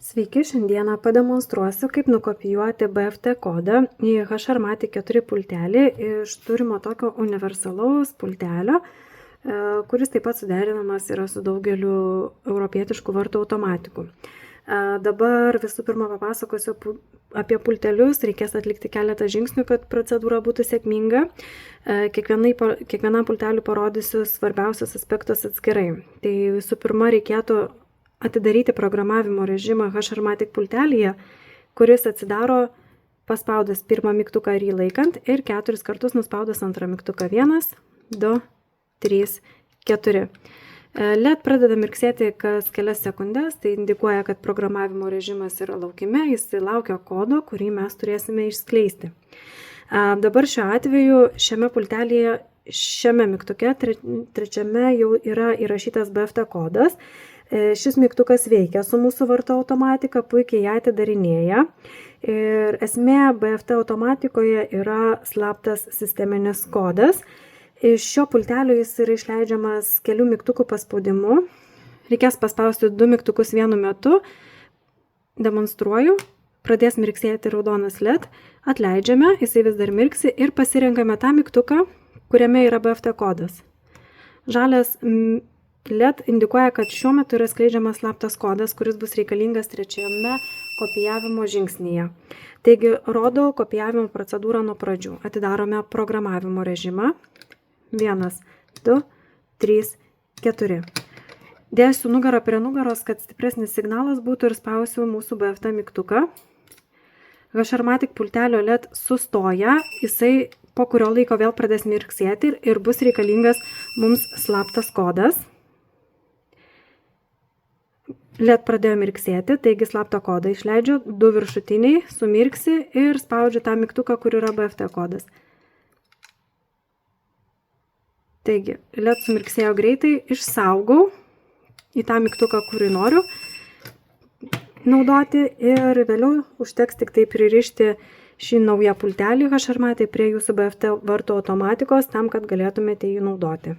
Sveiki, šiandieną pademonstruosiu, kaip nukopijuoti BFT kodą į HRMATIC 4 pultelį iš turimo tokio universalaus pultelio, kuris taip pat suderinamas yra su daugeliu europietiškų vartų automatikų. Dabar visų pirma papasakosiu apie pultelius, reikės atlikti keletą žingsnių, kad procedūra būtų sėkminga. Kiekvienam pulteliu parodysiu svarbiausius aspektus atskirai. Tai visų pirma reikėtų atidaryti programavimo režimą HRMATIC pultelyje, kuris atsidaro paspaudus pirmą mygtuką ir jį laikant ir 4 kartus nuspaudus antrą mygtuką. 1, 2, 3, 4. LED pradeda mirksėti kas kelias sekundės, tai indikuoja, kad programavimo režimas yra laukime, jis laukia kodo, kurį mes turėsime išskleisti. Dabar šiuo atveju šiame pultelyje, šiame mygtuke, trečiame jau yra įrašytas BFT kodas. Šis mygtukas veikia su mūsų vartų automatika, puikiai ją atidarinėja. Ir esmė BFT automatikoje yra slaptas sisteminis kodas. Iš šio pultelio jis yra išleidžiamas kelių mygtukų paspaudimu. Reikės paspausti 2 mygtukus vienu metu. Demonstruoju. Pradės mirksėti raudonas LED. Atleidžiame, jisai vis dar mirksi ir pasirenkame tą mygtuką, kuriame yra BFT kodas. Žalias LED indikuoja, kad šiuo metu yra skleidžiamas slaptas kodas, kuris bus reikalingas trečiame kopijavimo žingsnyje. Taigi, rodau kopijavimo procedūrą nuo pradžių. Atidarome programavimo režimą. 1, 2, 3, 4. Dėsiu nugarą prie nugaros, kad stipresnis signalas būtų ir spausiu mūsų BFT mygtuką. HRMATIC pultelio LED sustoja, jisai po kurio laiko vėl pradės mirksėti ir bus reikalingas mums slaptas kodas. LED pradėjo mirksėti, taigi slaptą kodą išleidžiu, 2 viršutiniai, sumirksi ir spaudžiu tą mygtuką, kur yra BFT kodas. Taigi, LED sumirksėjo greitai, išsaugau į tą mygtuką, kurį noriu naudoti ir vėliau užteks tik tai pririšti šį naują pultelį HRMATIC prie jūsų BFT vartų automatikos tam, kad galėtumėte jį naudoti.